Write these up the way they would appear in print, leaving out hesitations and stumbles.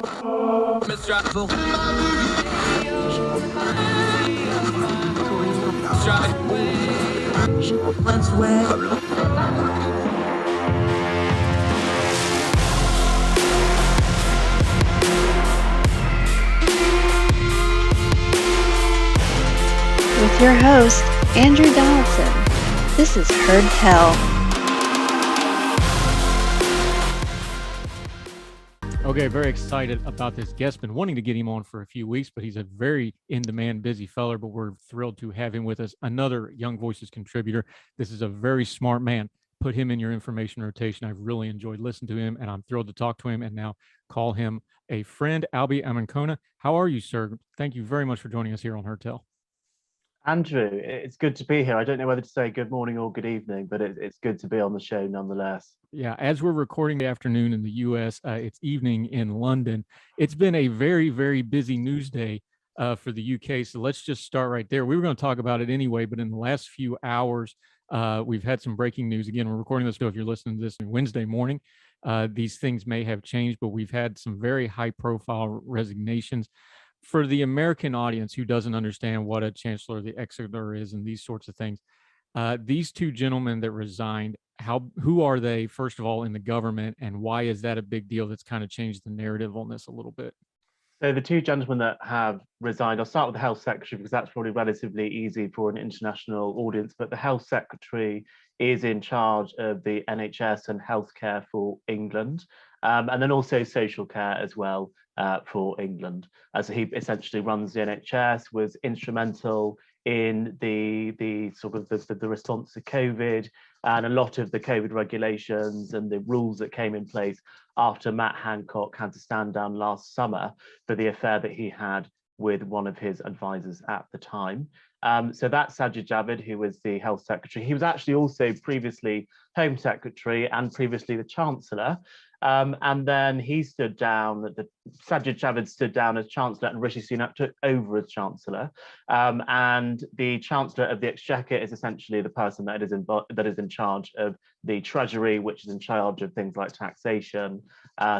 With your host, Andrew Donaldson. This is Heard Tell. Okay, very excited about this guest. Been wanting to get him on for a few weeks, but he's a very in-demand, busy feller, but we're thrilled to have him with us. Another Young Voices contributor. This is a very smart man. Put him in your information rotation. I've really enjoyed listening to him, and I'm thrilled to talk to him and now call him a friend. Albie Amankona, how are you, sir? Thank you very much for joining us here on Heard Tell. Andrew, it's good to be here. I don't know whether to say good morning or good evening, but it's good to be on the show nonetheless. Yeah, as we're recording the afternoon in the U.S., it's evening in London. It's been a very, very busy news day for the UK. So let's just start right there. We were going to talk about it anyway, but in the last few hours, we've had some breaking news. Again, we're recording this show if you're listening to this on Wednesday morning. These things may have changed, but we've had some very high-profile resignations. For the American audience who doesn't understand what a chancellor of the exchequer is and these sorts of things, these two gentlemen that resigned, who are they, first of all, in the government, and why is that a big deal that's kind of changed the narrative on this a little bit? So the two gentlemen that have resigned, I'll start with the Health Secretary because that's probably relatively easy for an international audience, but the Health Secretary is in charge of the NHS and healthcare for England, and then also social care as well for England. So he essentially runs the NHS, was instrumental in the sort of the response to COVID and a lot of the COVID regulations and the rules that came in place after Matt Hancock had to stand down last summer for the affair that he had with one of his advisors at the time. So that's Sajid Javid, who was the Health Secretary. He was actually also previously Home Secretary and previously the Chancellor. And then he stood down, Sajid Javid stood down as Chancellor and Rishi Sunak took over as Chancellor. And the Chancellor of the Exchequer is essentially the person that is in charge of the Treasury, which is in charge of things like taxation,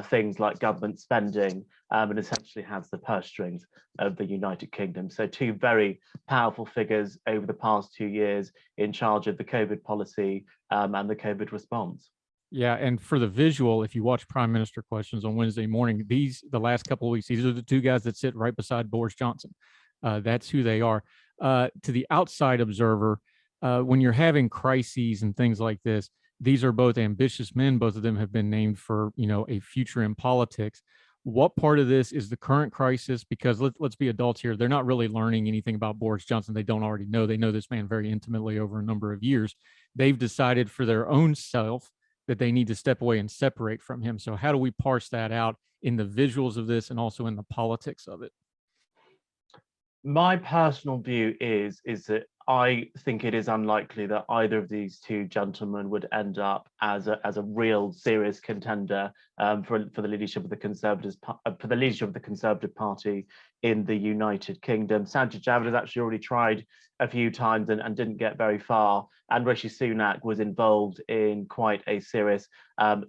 things like government spending, and essentially has the purse strings of the United Kingdom. So two very powerful figures over the past 2 years in charge of the COVID policy and the COVID response. Yeah, and for the visual, if you watch Prime Minister Questions on Wednesday morning, the last couple of weeks, these are the two guys that sit right beside Boris Johnson. That's who they are. To the outside observer, when you're having crises and things like this, these are both ambitious men. Both of them have been named for, a future in politics. What part of this is the current crisis? Because let's be adults here. They're not really learning anything about Boris Johnson. They don't already know. They know this man very intimately over a number of years. They've decided for their own self that they need to step away and separate from him. So how do we parse that out in the visuals of this and also in the politics of it? My personal view is that I think it is unlikely that either of these two gentlemen would end up as a real serious contender for the leadership of the Conservative Party in the United Kingdom. Sajid Javid has actually already tried a few times and didn't get very far. And Rishi Sunak was involved in quite a serious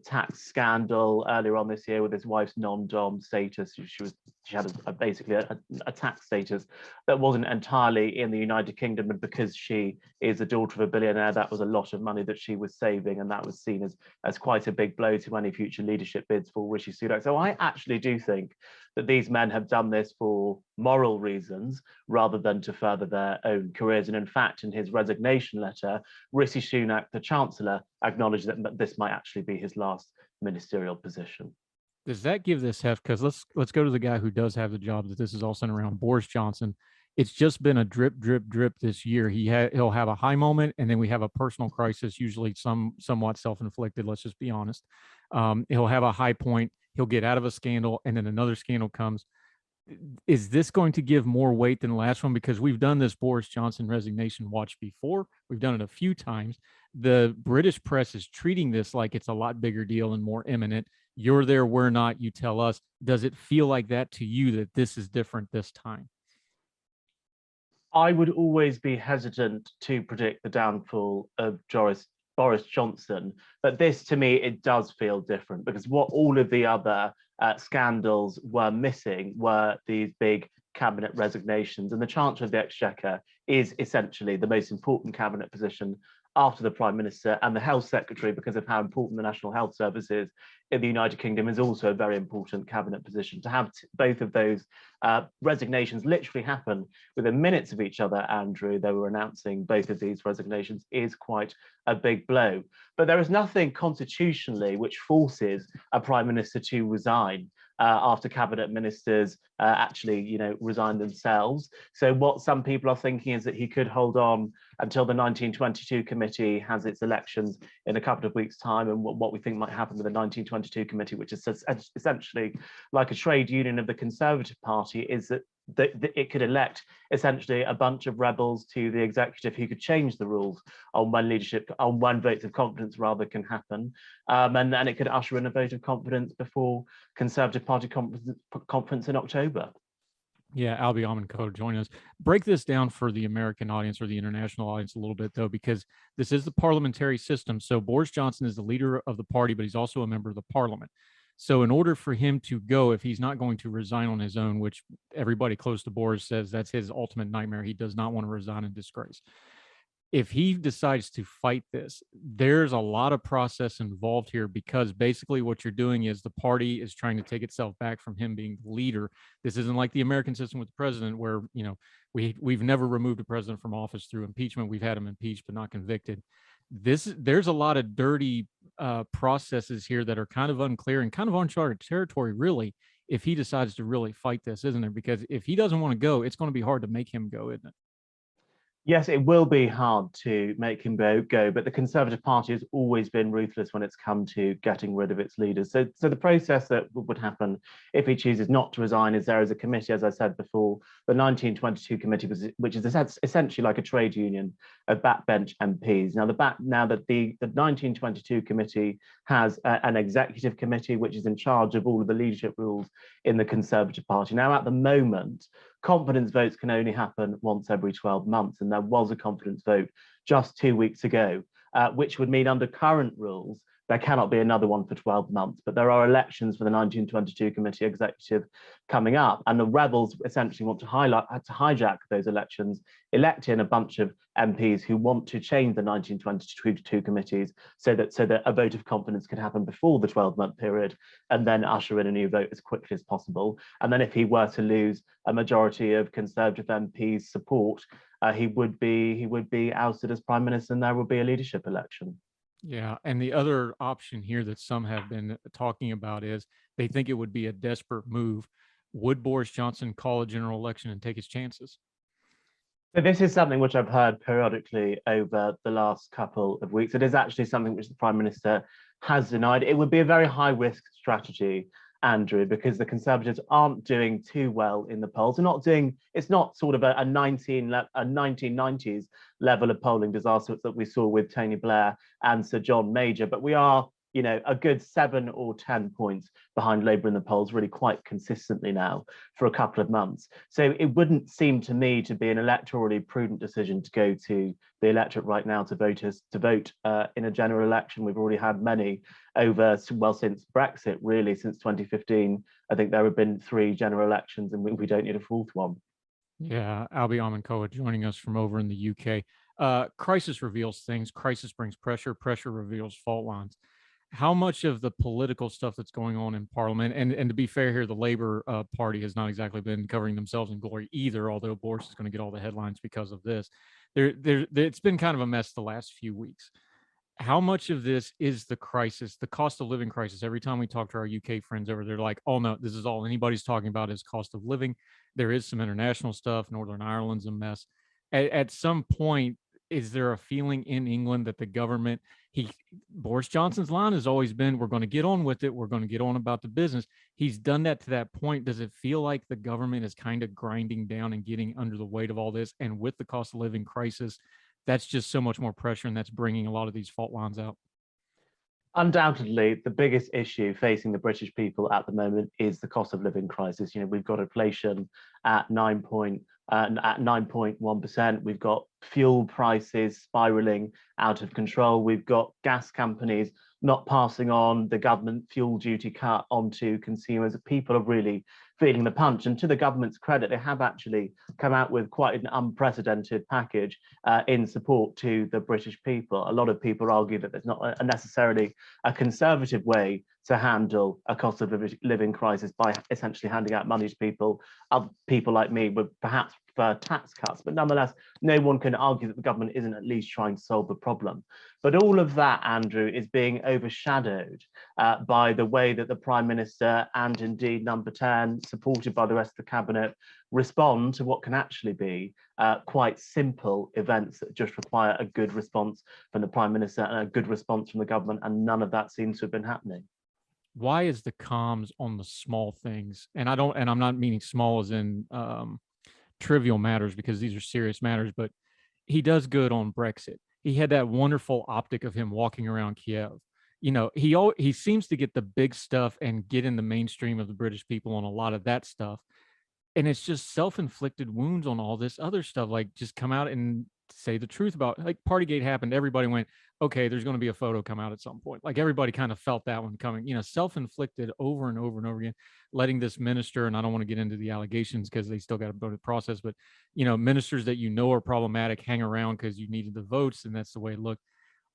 tax scandal earlier on this year with his wife's non-dom status. She had basically a tax status that wasn't entirely in the United Kingdom, and because she is the daughter of a billionaire, that was a lot of money that she was saving, and that was seen as quite a big blow to any future leadership bids for Rishi Sunak. So I actually do think that these men have done this for moral reasons rather than to further their own careers. And in fact, in his resignation letter, Rishi Sunak, the Chancellor, acknowledged that this might actually be his last ministerial position. Does that give this heft? Because let's go to the guy who does have the job that this is all centered around, Boris Johnson. It's just been a drip this year. He'll have a high moment, and then we have a personal crisis, usually somewhat self-inflicted. Let's just be honest. He'll have a high point. He'll get out of a scandal, and then another scandal comes. Is this going to give more weight than the last one? Because we've done this Boris Johnson resignation watch before. We've done it a few times. The British press is treating this like it's a lot bigger deal and more imminent. You're there, we're not, you tell us. Does it feel like that to you, that this is different this time? I would always be hesitant to predict the downfall of Boris Johnson. But this, to me, it does feel different, because what all of the other scandals were missing were these big cabinet resignations. And the Chancellor of the Exchequer is essentially the most important cabinet position after the Prime Minister, and the Health Secretary, because of how important the National Health Service is in the United Kingdom, is also a very important cabinet position. To have both of those resignations literally happen within minutes of each other, Andrew, they were announcing both of these resignations, is quite a big blow. But there is nothing constitutionally which forces a Prime Minister to resign after cabinet ministers actually, resign themselves. So what some people are thinking is that he could hold on until the 1922 committee has its elections in a couple of weeks' time. And what we think might happen with the 1922 committee, which is essentially like a trade union of the Conservative Party, is that it could elect essentially a bunch of rebels to the executive who could change the rules on when votes of confidence rather can happen, and it could usher in a vote of confidence before Conservative Party conference in October. Yeah, Albie Amankona joining us. Break this down for the American audience or the international audience a little bit, though, because this is the parliamentary system. So Boris Johnson is the leader of the party, but he's also a member of the parliament. So in order for him to go, if he's not going to resign on his own, which everybody close to Boris says that's his ultimate nightmare, he does not want to resign in disgrace. If he decides to fight this, there's a lot of process involved here, because basically what you're doing is the party is trying to take itself back from him being the leader. This isn't like the American system with the president, where, we've never removed a president from office through impeachment. We've had him impeached, but not convicted. There's a lot of dirty processes here that are kind of unclear and kind of uncharted territory, really, if he decides to really fight this, isn't it? Because if he doesn't want to go, it's going to be hard to make him go, isn't it? Yes, it will be hard to make him go, but the Conservative Party has always been ruthless when it's come to getting rid of its leaders. So the process that would happen if he chooses not to resign is there is a committee, as I said before, the 1922 committee, which is essentially like a trade union of backbench MPs. Now, the 1922 committee has an executive committee, which is in charge of all of the leadership rules in the Conservative Party. Now, at the moment, confidence votes can only happen once every 12 months. And there was a confidence vote just 2 weeks ago, which would mean under current rules, there cannot be another one for 12 months. But there are elections for the 1922 committee executive coming up. And the rebels essentially want to hijack those elections, elect in a bunch of MPs who want to change the 1922 committees so that a vote of confidence can happen before the 12-month period, and then usher in a new vote as quickly as possible. And then if he were to lose a majority of Conservative MPs' support, he would be ousted as Prime Minister, and there would be a leadership election. Yeah, and the other option here that some have been talking about is they think it would be a desperate move. Would Boris Johnson call a general election and take his chances? So this is something which I've heard periodically over the last couple of weeks. It is actually something which the Prime Minister has denied. It would be a very high-risk strategy, Andrew, because the Conservatives aren't doing too well in the polls. It's not sort of a 1990s level of polling disaster that we saw with Tony Blair and Sir John Major, but we are, a good 7 or 10 points behind Labour in the polls, really quite consistently now for a couple of months. So it wouldn't seem to me to be an electorally prudent decision to go to the electorate right now to vote in a general election. We've already had many since Brexit, really, since 2015. I think there have been 3 general elections, and we don't need a 4th one. Yeah, Albie Amankona joining us from over in the UK. Crisis reveals things. Crisis brings pressure. Pressure reveals fault lines. How much of the political stuff that's going on in Parliament, and to be fair here, the Labour Party has not exactly been covering themselves in glory either, although Boris is going to get all the headlines because of this. It's been kind of a mess the last few weeks. How much of this is the crisis, the cost of living crisis? Every time we talk to our UK friends over, they're like, oh no, this is all anybody's talking about is cost of living. There is some international stuff. Northern Ireland's a mess. At some point, is there a feeling in England that the government, Boris Johnson's line has always been, we're going to get on with it. We're going to get on about the business. He's done that to that point. Does it feel like the government is kind of grinding down and getting under the weight of all this? And with the cost of living crisis, that's just so much more pressure, and that's bringing a lot of these fault lines out. Undoubtedly, the biggest issue facing the British people at the moment is the cost of living crisis. We've got inflation at 9.5%. at 9.1%. We've got fuel prices spiraling out of control. We've got gas companies not passing on the government fuel duty cut onto consumers. People are really feeling the punch. And to the government's credit, they have actually come out with quite an unprecedented package in support to the British people. A lot of people argue that there's not necessarily a conservative way to handle a cost of living crisis by essentially handing out money to people. Other people like me would perhaps prefer tax cuts, but nonetheless, no one can argue that the government isn't at least trying to solve the problem. But all of that, Andrew, is being overshadowed by the way that the Prime Minister and indeed Number 10, supported by the rest of the Cabinet, respond to what can actually be quite simple events that just require a good response from the Prime Minister and a good response from the government, and none of that seems to have been happening. Why is the comms on the small things? And I'm not meaning small as in trivial matters, because these are serious matters, but he does good on Brexit. He had that wonderful optic of him walking around Kiev. You know, he seems to get the big stuff and get in the mainstream of the British people on a lot of that stuff. And it's just self-inflicted wounds on all this other stuff. Like, just come out and say the truth about, like, Partygate happened. Everybody went, okay, there's going to be a photo come out at some point. Like, everybody kind of felt that one coming, you know, self-inflicted over and over and over again, letting this minister, and I don't want to get into the allegations because they still got to go to the process, but, you know, ministers that you know are problematic hang around because you needed the votes, and that's the way it looked.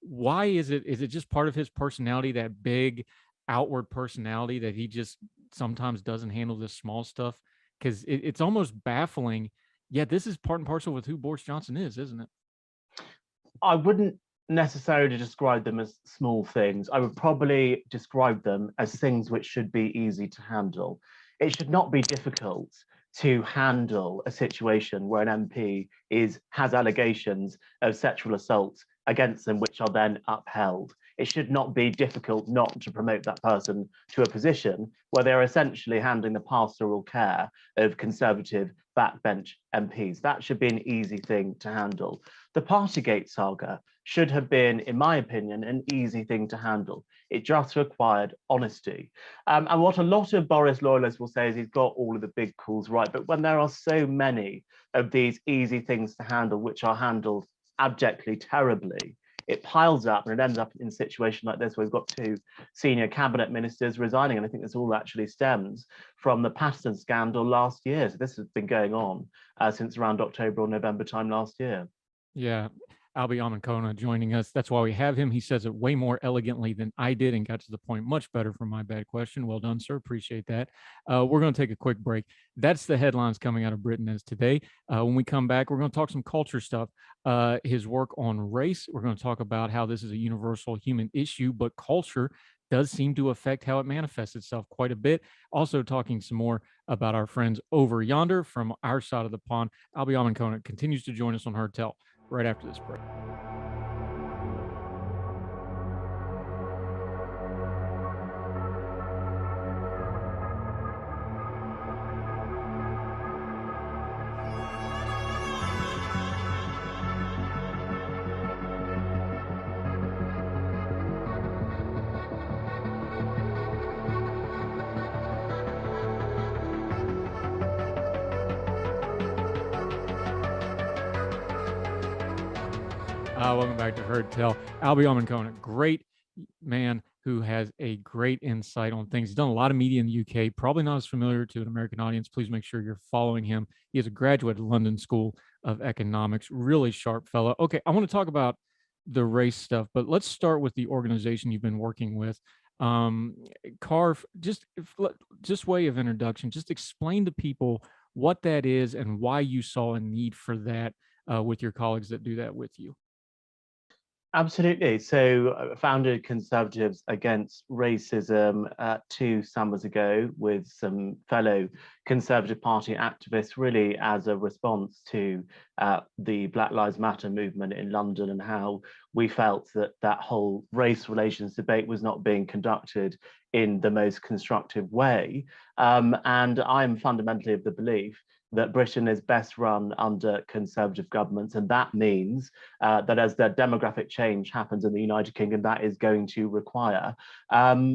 Why is it just part of his personality, that big outward personality, that he just sometimes doesn't handle this small stuff? Because it's almost baffling. Yeah, this is part and parcel with who Boris Johnson is, isn't it? I wouldn't necessarily describe them as small things. I would probably describe them as things which should be easy to handle. It should not be difficult to handle a situation where an MP has allegations of sexual assault against them, which are then upheld. It should not be difficult not to promote that person to a position where they're essentially handling the pastoral care of Conservative backbench MPs. That should be an easy thing to handle. The Partygate saga should have been, in my opinion, an easy thing to handle. It just required honesty. And what a lot of Boris loyalists will say is he's got all of the big calls right. But when there are so many of these easy things to handle, which are handled abjectly terribly, it piles up and it ends up in a situation like this where we've got two senior cabinet ministers resigning. And I think this all actually stems from the Patterson scandal last year. So this has been going on since around October or November time last year. Yeah. Albie Amankona joining us. That's why we have him. He says it way more elegantly than I did and got to the point much better for my bad question. Well done, sir. Appreciate that. We're going to take a quick break. That's the headlines coming out of Britain as today. When we come back, we're going to talk some culture stuff. His work on race. We're going to talk about how this is a universal human issue, but culture does seem to affect how it manifests itself quite a bit. Also talking some more about our friends over yonder from our side of the pond. Albie Amankona continues to join us on Heard Tell right after this break. Welcome back to Heard Tell. Albie Amankona, great man who has a great insight on things. He's done a lot of media in the UK, probably not as familiar to an American audience. Please make sure you're following him. He is a graduate of London School of Economics, really sharp fellow. Okay, I want to talk about the race stuff, but let's start with the organization you've been working with. Carve, just way of introduction, just explain to people what that is and why you saw a need for that with your colleagues that do that with you. Absolutely. So I founded Conservatives Against Racism 2 summers ago with some fellow Conservative Party activists, really as a response to the Black Lives Matter movement in London and how we felt that that whole race relations debate was not being conducted in the most constructive way. And I'm fundamentally of the belief that Britain is best run under Conservative governments, and that means that as the demographic change happens in the United Kingdom, that is going to require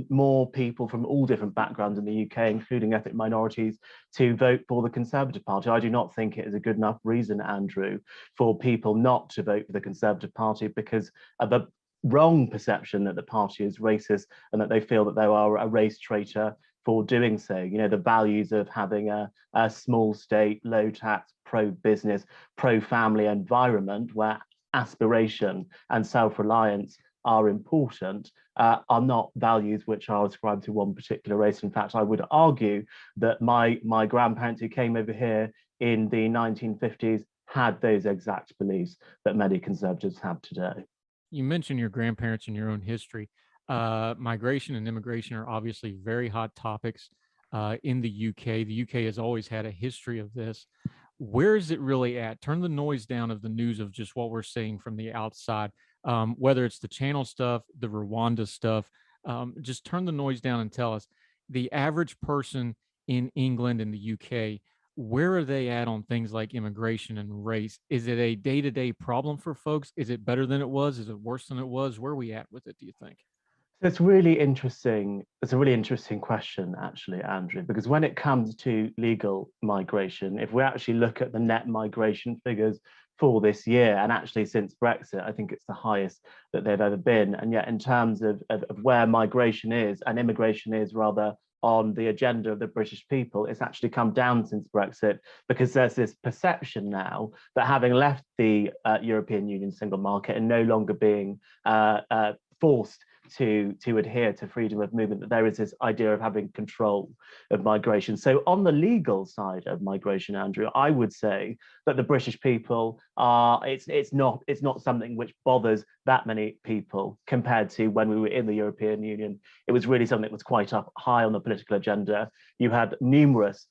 more people from all different backgrounds in the UK, including ethnic minorities, to vote for the Conservative Party. I do not think it is a good enough reason, Andrew, for people not to vote for the Conservative Party because of the wrong perception that the party is racist and that they feel that they are a race traitor for doing so. You know, the values of having a small state, low tax, pro-business, pro-family environment where aspiration and self-reliance are important are not values which are ascribed to one particular race. In fact, I would argue that my grandparents who came over here in the 1950s had those exact beliefs that many Conservatives have today. You mentioned your grandparents and your own history. Migration and immigration are obviously very hot topics in the UK. The UK has always had a history of this. Where is it really at? Turn the noise down of the news of just what we're seeing from the outside, whether it's the channel stuff, the Rwanda stuff. Just turn the noise down and tell us the average person in England and the UK, where are they at on things like immigration and race? Is it a day-to-day problem for folks? Is it better than it was? Is it worse than it was? Where are we at with it, do you think? It's really interesting. It's a really interesting question, actually, Andrew, because when it comes to legal migration, if we actually look at the net migration figures for this year, and actually since Brexit, I think it's the highest that they've ever been. And yet, in terms of where migration is, and immigration is rather on the agenda of the British people, it's actually come down since Brexit because there's this perception now that having left the European Union single market and no longer being forced to adhere to freedom of movement, that there is this idea of having control of migration. So on the legal side of migration, Andrew, I would say that the British people are, it's not something which bothers that many people compared to when we were in the European Union. It was really something that was quite up high on the political agenda. You had numerous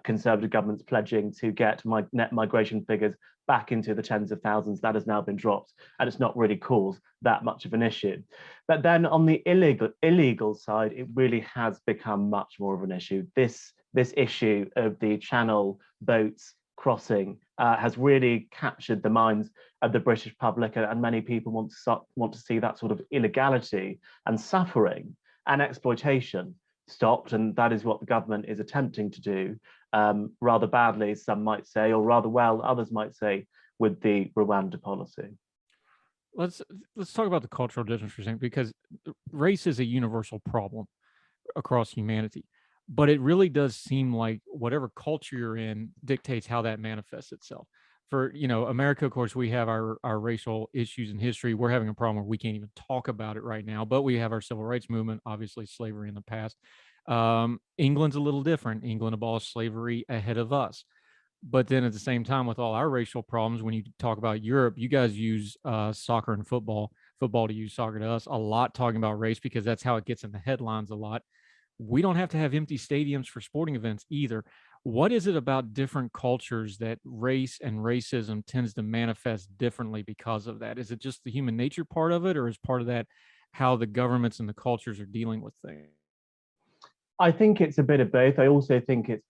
Conservative governments pledging to get net migration figures back into the tens of thousands. That has now been dropped, and it's not really caused that much of an issue. But then on the illegal side, it really has become much more of an issue. This issue of the Channel boats crossing has really captured the minds of the British public, and many people want to see that sort of illegality and suffering and exploitation stopped, and that is what the government is attempting to do, rather badly, some might say, or rather well, others might say, with the Rwanda policy. Let's talk about the cultural difference for a second, because race is a universal problem across humanity, but it really does seem like whatever culture you're in dictates how that manifests itself. For America, of course, we have our racial issues in history. We're having a problem where we can't even talk about it right now, but we have our civil rights movement, obviously slavery in the past. England's a little different. England abolished slavery ahead of us. But then at the same time, with all our racial problems, when you talk about Europe, you guys use soccer and football to use soccer to us, a lot talking about race because that's how it gets in the headlines a lot. We don't have to have empty stadiums for sporting events either. What is it about different cultures that race and racism tends to manifest differently because of that? Is it just the human nature part of it, or is part of that how the governments and the cultures are dealing with things? I think it's a bit of both. I also think it's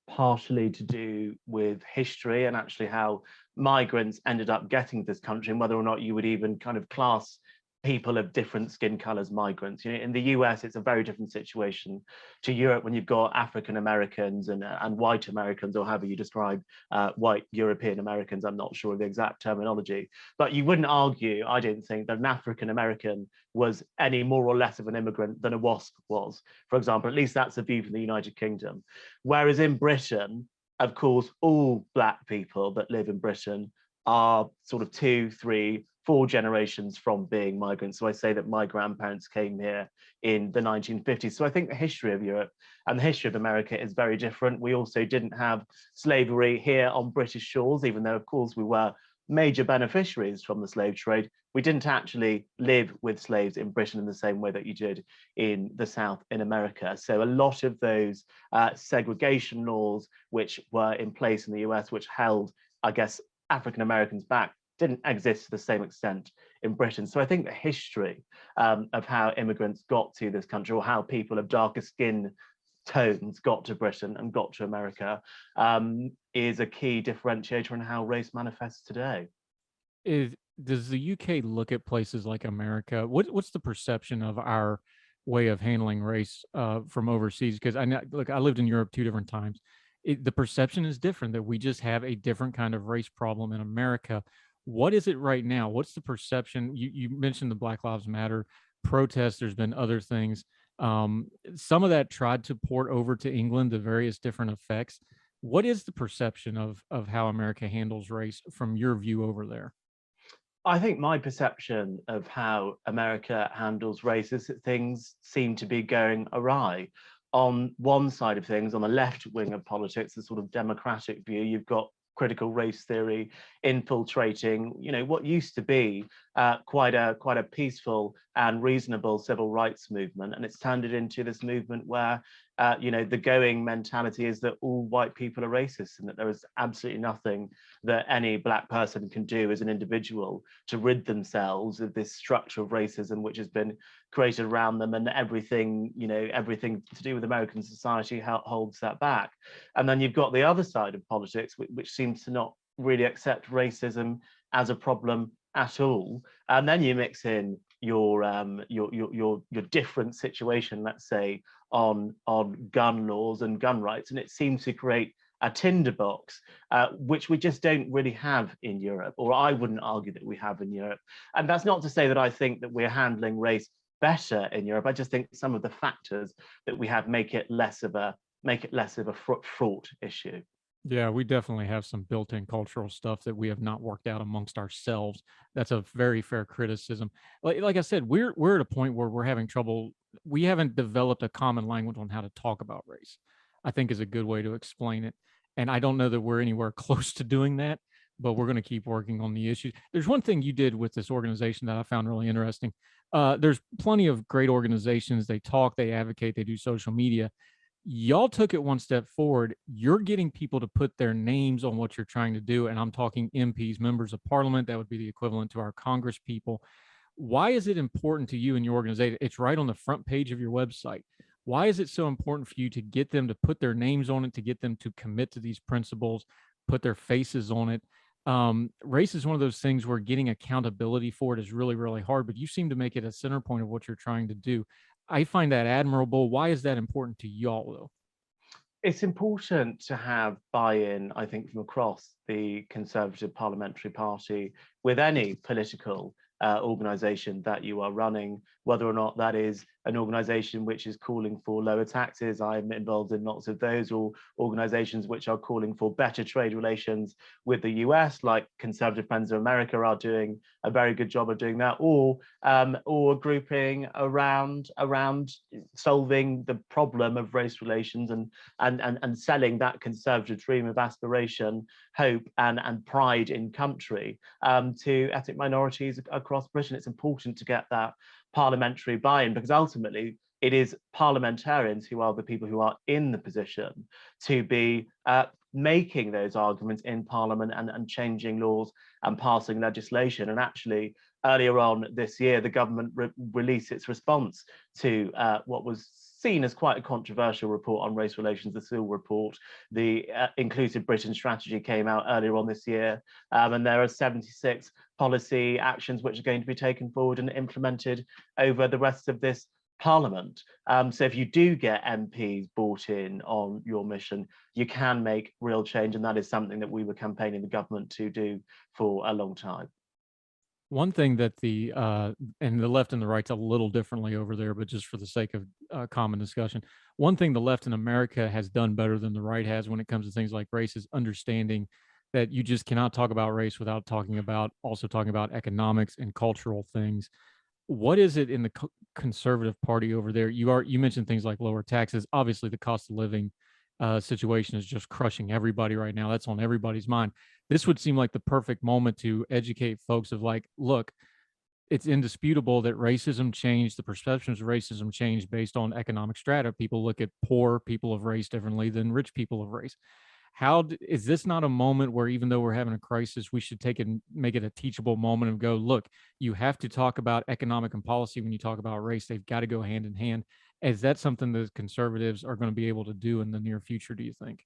partially to do with history and actually how migrants ended up getting this country, and whether or not you would even kind of class people of different skin colors migrants. In the US, it's a very different situation to Europe when you've got African Americans and white Americans, or however you describe white European Americans. I'm not sure of the exact terminology, but you wouldn't argue, I don't think, that an African American was any more or less of an immigrant than a WASP was, for example. At least that's the view from the United Kingdom. Whereas in Britain, of course, all Black people that live in Britain are sort of 2, 3, 4 generations from being migrants. So I say that my grandparents came here in the 1950s. So I think the history of Europe and the history of America is very different. We also didn't have slavery here on British shores, even though, of course, we were major beneficiaries from the slave trade. We didn't actually live with slaves in Britain in the same way that you did in the South in America. So a lot of those segregation laws which were in place in the US, which held, I guess, African Americans back, didn't exist to the same extent in Britain. So I think the history of how immigrants got to this country, or how people of darker skin tones got to Britain and got to America is a key differentiator in how race manifests today. Does the UK look at places like America? What's the perception of our way of handling race from overseas? Because I know, look, I lived in Europe 2 different times. The perception is different, that we just have a different kind of race problem in America. What is it right now? What's the perception? You mentioned the Black Lives Matter protests. There's been other things. Some of that tried to port over to England, the various different effects. What is the perception of how America handles race from your view over there? I think my perception of how America handles race is that things seem to be going awry. On one side of things, on the left wing of politics, the sort of democratic view, you've got critical race theory infiltrating, what used to be quite a peaceful and reasonable civil rights movement, and it's turned it into this movement where the going mentality is that all white people are racist and that there is absolutely nothing that any Black person can do as an individual to rid themselves of this structure of racism which has been created around them, and everything to do with American society holds that back. And then you've got the other side of politics, which seems to not really accept racism as a problem at all. And then you mix in your different situation, let's say, on gun laws and gun rights, and it seems to create a tinderbox, which we just don't really have in Europe, or I wouldn't argue that we have in Europe. And that's not to say that I think that we're handling race better in Europe. I just think some of the factors that we have make it less of a fraught issue. Yeah, we definitely have some built-in cultural stuff that we have not worked out amongst ourselves. That's a very fair criticism. Like I said, we're at a point where we're having trouble. We haven't developed a common language on how to talk about race, I think is a good way to explain it. And I don't know that we're anywhere close to doing that, but we're going to keep working on the issues. There's one thing you did with this organization that I found really interesting. There's plenty of great organizations. They talk, they advocate, they do social media. Y'all took it one step forward. You're getting people to put their names on what you're trying to do. And I'm talking MPs, members of parliament. That would be the equivalent to our Congress people. Why is it important to you and your organization? It's right on the front page of your website. Why is it so important for you to get them to put their names on it, to get them to commit to these principles, put their faces on it? Race is one of those things where getting accountability for it is really, really hard, but you seem to make it a center point of what you're trying to do. I find that admirable. Why is that important to y'all, though? It's important to have buy-in, I think, from across the Conservative Parliamentary Party with any political organization that you are running, whether or not that is an organization which is calling for lower taxes. I'm involved in lots of those, or organizations which are calling for better trade relations with the US, like Conservative Friends of America are doing a very good job of doing that, or a grouping around solving the problem of race relations and selling that conservative dream of aspiration, hope, and pride in country to ethnic minorities across Britain. It's important to get that parliamentary buy-in, because ultimately it is parliamentarians who are the people who are in the position to be making those arguments in Parliament and changing laws and passing legislation. And actually, earlier on this year, the government released its response to what was seen as quite a controversial report on race relations, the Sewell report. The Inclusive Britain strategy came out earlier on this year, and there are 76 policy actions which are going to be taken forward and implemented over the rest of this Parliament. So if you do get MPs bought in on your mission, you can make real change, and that is something that we were campaigning the government to do for a long time. One thing that and the left and the right's a little differently over there, but just for the sake of common discussion, one thing the left in America has done better than the right has when it comes to things like race is understanding that you just cannot talk about race without talking about economics and cultural things. What is it in the Conservative Party over there? You mentioned things like lower taxes. Obviously, the cost of living situation is just crushing everybody right now. That's on everybody's mind. This would seem like the perfect moment to educate folks of like, look, it's indisputable that racism changed, the perceptions of racism changed based on economic strata. People look at poor people of race differently than rich people of race. Is this not a moment where, even though we're having a crisis, we should take it and make it a teachable moment and go, look, you have to talk about economic and policy when you talk about race. They've got to go hand in hand. Is that something that conservatives are going to be able to do in the near future, do you think?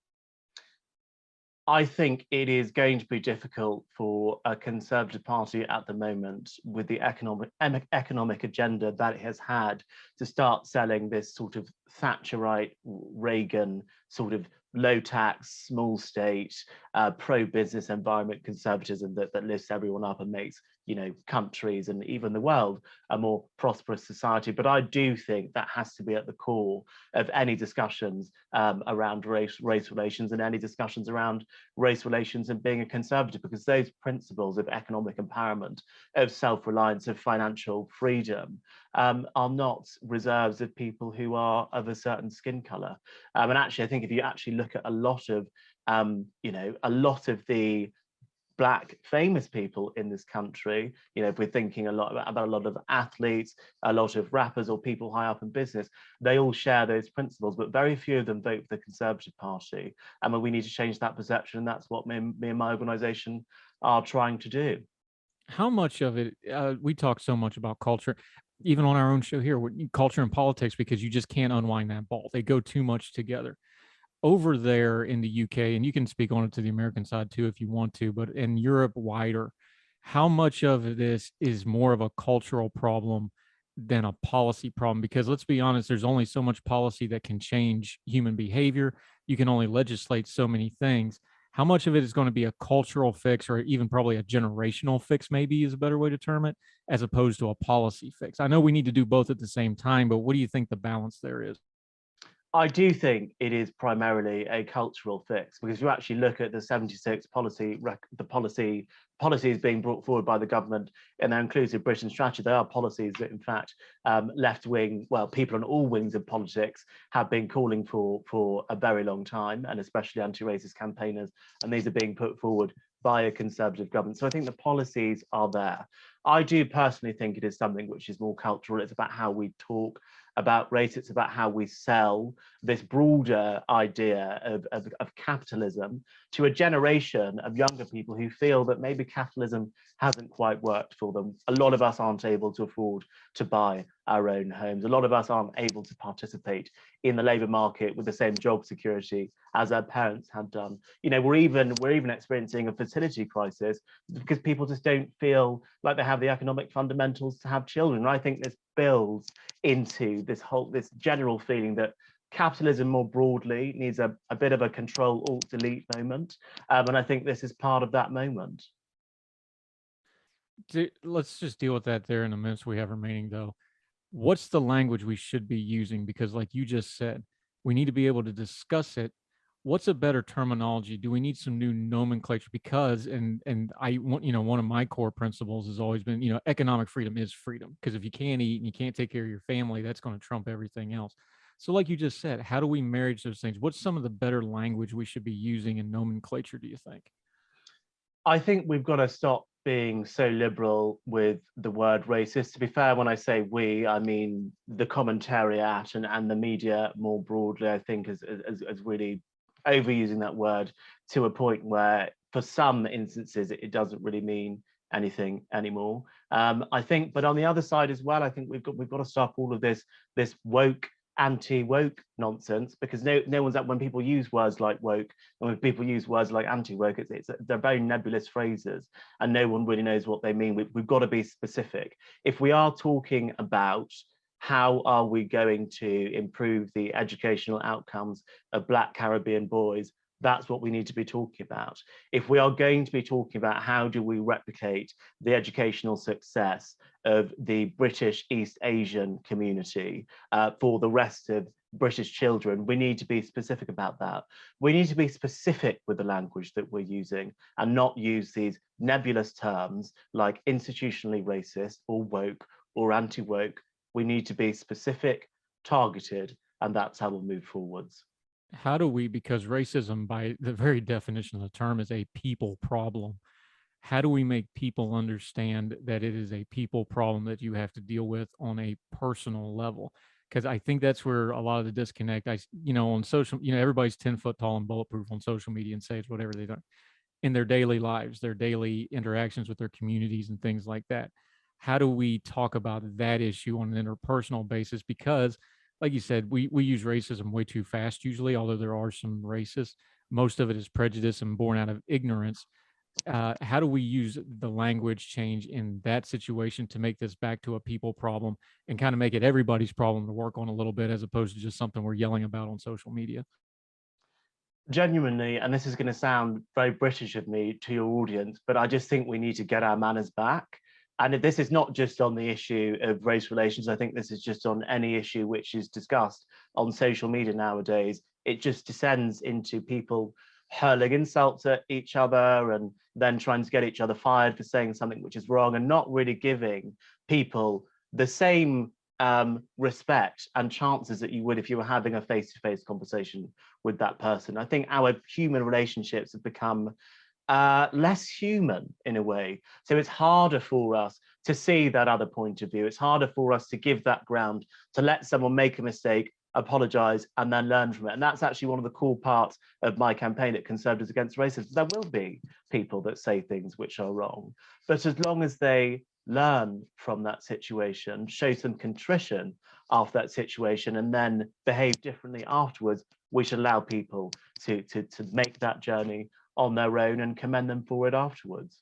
I think it is going to be difficult for a Conservative Party at the moment, with the economic agenda that it has had, to start selling this sort of Thatcherite, Reagan sort of low tax, small state, pro-business environment conservatism that lifts everyone up and makes, you know, countries and even the world a more prosperous society. But I do think that has to be at the core of any discussions around race relations, and any discussions around race relations and being a conservative, because those principles of economic empowerment, of self-reliance, of financial freedom are not reserves of people who are of a certain skin color. And actually, I think if you actually look at a lot of, a lot of the Black famous people in this country, you know, if we're thinking a lot about a lot of athletes, a lot of rappers or people high up in business, they all share those principles, but very few of them vote for the Conservative Party. And we need to change that perception, and that's what me and my organization are trying to do. How much of it, we talk so much about culture, even on our own show here, culture and politics, because you just can't unwind that ball. They go too much together. Over there in the UK, and you can speak on it to the American side too if you want to, but in Europe wider, how much of this is more of a cultural problem than a policy problem? Because let's be honest, there's only so much policy that can change human behavior. You can only legislate so many things. How much of it is going to be a cultural fix, or even probably a generational fix, maybe is a better way to term it, as opposed to a policy fix? I know we need to do both at the same time, but what do you think the balance there is? I do think it is primarily a cultural fix, because if you actually look at the 76 policies being brought forward by the government in their inclusive Britain strategy, they are policies that, in fact, left wing, well, people on all wings of politics have been calling for a very long time, and especially anti-racist campaigners. And these are being put forward by a Conservative government. So I think the policies are there. I do personally think it is something which is more cultural. It's about how we talk about race. It's about how we sell this broader idea of capitalism to a generation of younger people who feel that maybe capitalism hasn't quite worked for them. A lot of us aren't able to afford to buy our own homes. A lot of us aren't able to participate in the labour market with the same job security as our parents had done. You know, we're even experiencing a fertility crisis because people just don't feel like they have the economic fundamentals to have children. And I think this builds into this general feeling that capitalism more broadly needs a bit of a control alt delete moment, and I think this is part of that moment. Let's just deal with that there in the minutes we have remaining, though. What's the language we should be using? Because like you just said, we need to be able to discuss it. What's a better terminology? Do we need some new nomenclature? Because and I want, you know, one of my core principles has always been, you know, economic freedom is freedom. Because if you can't eat and you can't take care of your family, that's going to trump everything else. So like you just said, how do we marriage those things? What's some of the better language we should be using in nomenclature, do you think? I think we've got to stop being so liberal with the word racist. To be fair, when I say we, I mean the commentariat and the media more broadly, I think is really overusing that word to a point where for some instances it doesn't really mean anything anymore. I think, but on the other side as well, I think we've got to stop all of this woke anti-woke nonsense, because no one's, when people use words like woke and when people use words like anti-woke, they're very nebulous phrases and no one really knows what they mean. We've got to be specific. If we are talking about how are we going to improve the educational outcomes of Black Caribbean boys, that's what we need to be talking about. If we are going to be talking about how do we replicate the educational success of the British East Asian community for the rest of British children, we need to be specific about that. We need to be specific with the language that we're using and not use these nebulous terms like institutionally racist or woke or anti-woke. We need to be specific, targeted, and that's how we'll move forwards. How do we, because racism by the very definition of the term is a people problem, how do we make people understand that it is a people problem that you have to deal with on a personal level? Because I think that's where a lot of the disconnect, you know, on social, you know, everybody's 10 foot tall and bulletproof on social media and says whatever they do in their daily lives, their daily interactions with their communities and things like that. How do we talk about that issue on an interpersonal basis? Because like you said, we use racism way too fast usually, although there are some racists. Most of it is prejudice and born out of ignorance. How do we use the language change in that situation to make this back to a people problem and kind of make it everybody's problem to work on a little bit, as opposed to just something we're yelling about on social media? Genuinely, and this is going to sound very British of me to your audience, but I just think we need to get our manners back. And this is not just on the issue of race relations. I think this is just on any issue which is discussed on social media nowadays. It just descends into people hurling insults at each other and then trying to get each other fired for saying something which is wrong, and not really giving people the same respect and chances that you would if you were having a face-to-face conversation with that person. I think our human relationships have become less human in a way. So it's harder for us to see that other point of view. It's harder for us to give that ground, to let someone make a mistake, apologize, and then learn from it. And that's actually one of the cool parts of my campaign at Conservatives Against Racism. There will be people that say things which are wrong, but as long as they learn from that situation, show some contrition after that situation, and then behave differently afterwards, we should allow people to make that journey on their own and commend them for it afterwards.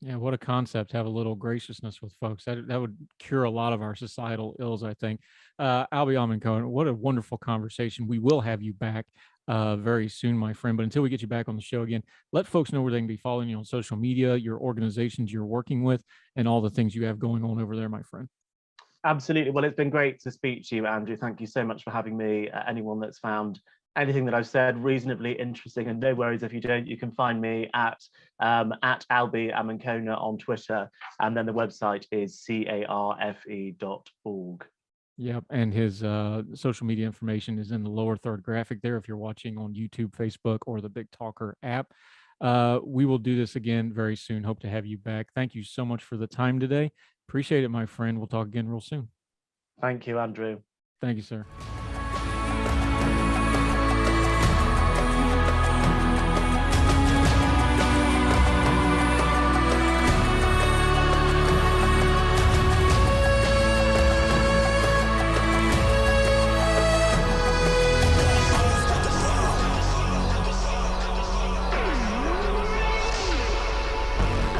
Yeah, what a concept. Have a little graciousness with folks. That would cure a lot of our societal ills, I think. Albie Amankona, what a wonderful conversation. We will have you back very soon, my friend. But until we get you back on the show again, let folks know where they can be following you on social media, your organizations you're working with, and all the things you have going on over there, my friend. Absolutely. Well, it's been great to speak to you, Andrew. Thank you so much for having me. Anyone that's found anything that I've said reasonably interesting, and no worries if you don't, you can find me at Albie Amankona on Twitter, and then the website is carfe.org. Yep, and his social media information is in the lower third graphic there if you're watching on YouTube, Facebook, or the Big Talker app. We will do this again very soon. Hope to have you back. Thank you so much for the time today. Appreciate it, my friend. We'll talk again real soon. Thank you, Andrew. Thank you, sir.